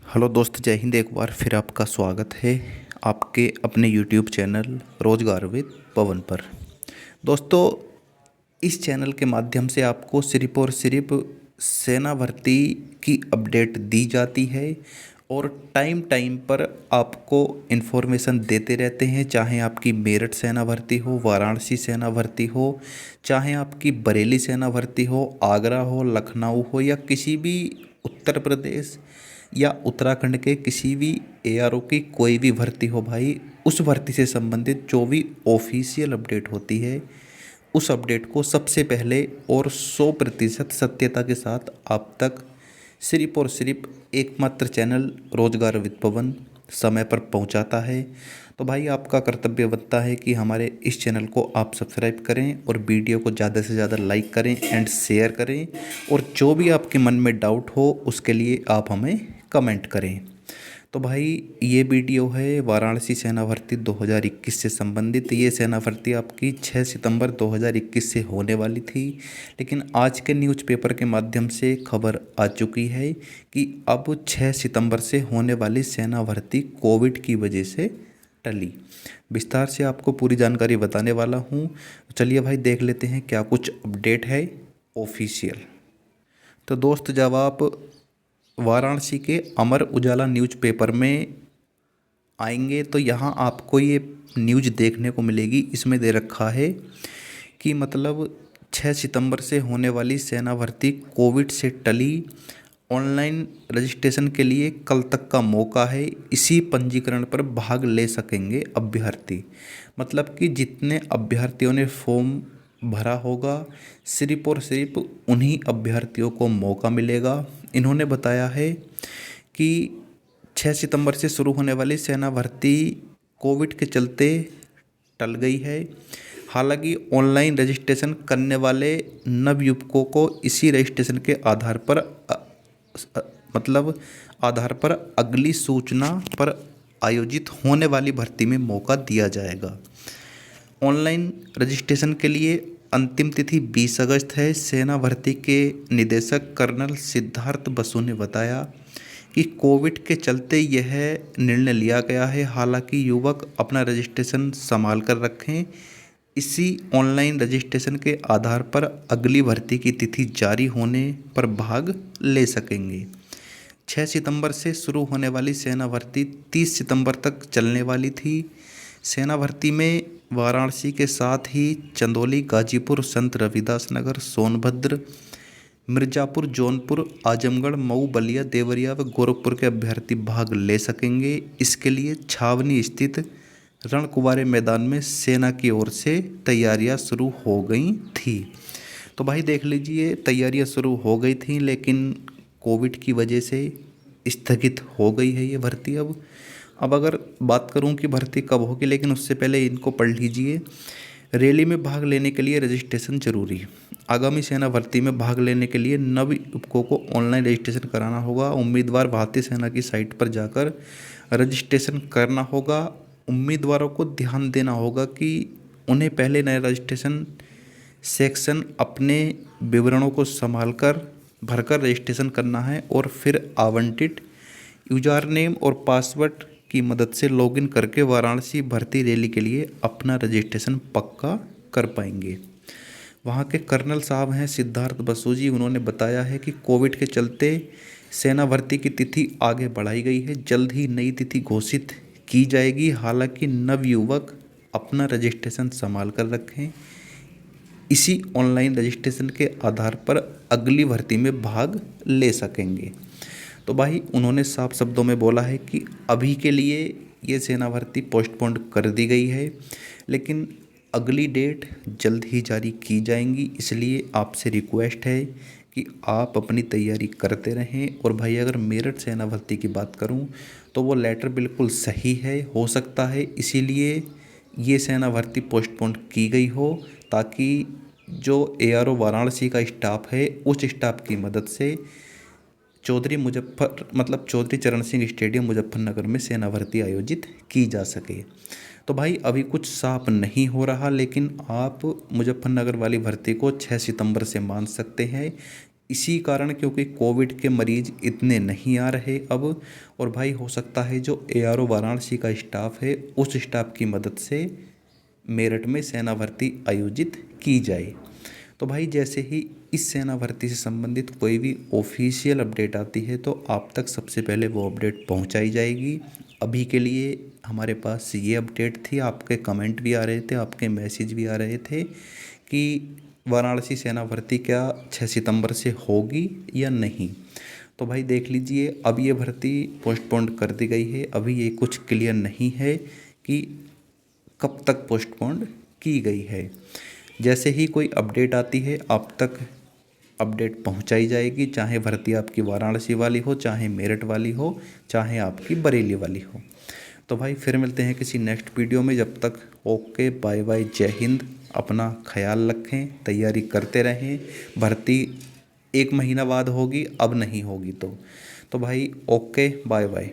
Hello दोस्त, जय हिंद। एक बार फिर आपका स्वागत है आपके अपने यूट्यूब चैनल रोजगार विद पवन पर। दोस्तों, इस चैनल के माध्यम से आपको सिर्फ और सिर्फ सेना भर्ती की अपडेट दी जाती है और टाइम टाइम पर आपको इन्फॉर्मेशन देते रहते हैं। चाहे आपकी मेरठ सेना भर्ती हो, वाराणसी सेना भर्ती हो, चाहे आपकी बरेली सेना भर्ती हो, आगरा हो, लखनऊ हो, या किसी भी उत्तर प्रदेश या उत्तराखंड के किसी भी एआरओ की कोई भी भर्ती हो भाई, उस भर्ती से संबंधित जो भी ऑफिशियल अपडेट होती है, उस अपडेट को सबसे पहले और 100% सत्यता के साथ आप तक सिर्फ और सिर्फ एकमात्र चैनल रोजगार विद पवन समय पर पहुंचाता है। तो भाई, आपका कर्तव्य बनता है कि हमारे इस चैनल को आप सब्सक्राइब करें और वीडियो को ज़्यादा से ज़्यादा लाइक करें एंड शेयर करें, और जो भी आपके मन में डाउट हो उसके लिए आप हमें कमेंट करें। तो भाई, ये वीडियो है वाराणसी सेना भर्ती 2021 से संबंधित। ये सेना भर्ती आपकी 6 सितंबर 2021 से होने वाली थी, लेकिन आज के न्यूज़पेपर के माध्यम से खबर आ चुकी है कि अब 6 सितंबर से होने वाली सेना भर्ती कोविड की वजह से टली। विस्तार से आपको पूरी जानकारी बताने वाला हूँ। चलिए भाई, देख लेते हैं क्या कुछ अपडेट है ऑफिशियल। तो दोस्त, जब आप वाराणसी के अमर उजाला न्यूज़पेपर में आएंगे तो यहाँ आपको ये न्यूज़ देखने को मिलेगी। इसमें दे रखा है कि मतलब 6 सितंबर से होने वाली सेना भर्ती कोविड से टली, ऑनलाइन रजिस्ट्रेशन के लिए कल तक का मौका है। इसी पंजीकरण पर भाग ले सकेंगे अभ्यर्थी। मतलब कि जितने अभ्यर्थियों ने फॉर्म भरा होगा, सिर्फ और सिर्फ उन्हीं अभ्यर्थियों को मौका मिलेगा। इन्होंने बताया है कि 6 सितंबर से शुरू होने वाली सेना भर्ती कोविड के चलते टल गई है। हालांकि ऑनलाइन रजिस्ट्रेशन करने वाले नवयुवकों को इसी रजिस्ट्रेशन के आधार पर मतलब आधार पर अगली सूचना पर आयोजित होने वाली भर्ती में मौका दिया जाएगा। ऑनलाइन रजिस्ट्रेशन के लिए अंतिम तिथि 20 अगस्त है। सेना भर्ती के निदेशक कर्नल सिद्धार्थ बसु ने बताया कि कोविड के चलते यह निर्णय लिया गया है। हालांकि युवक अपना रजिस्ट्रेशन संभाल कर रखें। इसी ऑनलाइन रजिस्ट्रेशन के आधार पर अगली भर्ती की तिथि जारी होने पर भाग ले सकेंगे। 6 सितंबर से शुरू होने वाली सेना भर्ती 30 सितंबर तक चलने वाली थी। सेना भर्ती में वाराणसी के साथ ही चंदौली, गाजीपुर, संत रविदास नगर, सोनभद्र, मिर्ज़ापुर, जौनपुर, आजमगढ़, मऊ, बलिया, देवरिया व गोरखपुर के अभ्यर्थी भाग ले सकेंगे। इसके लिए छावनी स्थित रणकुंवारे मैदान में सेना की ओर से तैयारियां शुरू हो गई थी। तो भाई देख लीजिए, तैयारियां शुरू हो गई थी, लेकिन कोविड की वजह से स्थगित हो गई है ये भर्ती। अब अगर बात करूं कि भर्ती कब होगी, लेकिन उससे पहले इनको पढ़ लीजिए। रैली में भाग लेने के लिए रजिस्ट्रेशन जरूरी। आगामी सेना भर्ती में भाग लेने के लिए नव युवकों को ऑनलाइन रजिस्ट्रेशन कराना होगा। उम्मीदवार भारतीय सेना की साइट पर जाकर रजिस्ट्रेशन करना होगा। उम्मीदवारों को ध्यान देना होगा कि उन्हें पहले नए रजिस्ट्रेशन सेक्शन अपने विवरणों को संभाल कर भरकर रजिस्ट्रेशन करना है और फिर आवंटित यूजर नेम और पासवर्ड की मदद से लॉगिन करके वाराणसी भर्ती रैली के लिए अपना रजिस्ट्रेशन पक्का कर पाएंगे। वहाँ के कर्नल साहब हैं सिद्धार्थ बसु जी। उन्होंने बताया है कि कोविड के चलते सेना भर्ती की तिथि आगे बढ़ाई गई है। जल्द ही नई तिथि घोषित की जाएगी। हालांकि नवयुवक अपना रजिस्ट्रेशन संभाल कर रखें। इसी ऑनलाइन रजिस्ट्रेशन के आधार पर अगली भर्ती में भाग ले सकेंगे। तो भाई, उन्होंने साफ शब्दों में बोला है कि अभी के लिए ये सेना भर्ती पोस्टपोन कर दी गई है, लेकिन अगली डेट जल्द ही जारी की जाएंगी। इसलिए आपसे रिक्वेस्ट है कि आप अपनी तैयारी करते रहें। और भाई, अगर मेरठ सेना भर्ती की बात करूं तो वो लेटर बिल्कुल सही है। हो सकता है इसीलिए ये सेना भर्ती पोस्टपोन की गई हो, ताकि जो एआरओ वाराणसी का स्टाफ है, उस स्टाफ की मदद से चौधरी चरण सिंह स्टेडियम मुजफ्फरनगर में सेना भर्ती आयोजित की जा सके। तो भाई, अभी कुछ साफ नहीं हो रहा, लेकिन आप मुजफ्फरनगर वाली भर्ती को 6 सितंबर से मान सकते हैं। इसी कारण, क्योंकि कोविड के मरीज़ इतने नहीं आ रहे अब। और भाई हो सकता है जो ARO वाराणसी का स्टाफ है उस स्टाफ की मदद से मेरठ में सेना भर्ती आयोजित की जाए। तो भाई जैसे ही इस सेना भर्ती से संबंधित कोई भी ऑफिशियल अपडेट आती है तो आप तक सबसे पहले वो अपडेट पहुंचाई जाएगी। अभी के लिए हमारे पास ये अपडेट थी, आपके कमेंट भी आ रहे थे, आपके मैसेज भी आ रहे थे कि वाराणसी सेना भर्ती क्या 6 सितंबर से होगी या नहीं। तो भाई देख लीजिए, अब ये भर्ती पोस्टपोन कर दी गई है। अभी ये कुछ क्लियर नहीं है कि कब तक पोस्टपोन की गई है। जैसे ही कोई अपडेट आती है आप तक अपडेट पहुंचाई जाएगी, चाहे भर्ती आपकी वाराणसी वाली हो, चाहे मेरठ वाली हो, चाहे आपकी बरेली वाली हो। तो भाई फिर मिलते हैं किसी नेक्स्ट वीडियो में। जब तक ओके, बाय बाय, जय हिंद। अपना ख्याल रखें, तैयारी करते रहें। भर्ती 1 महीना बाद होगी, अब नहीं होगी तो भाई ओके, बाय बाय।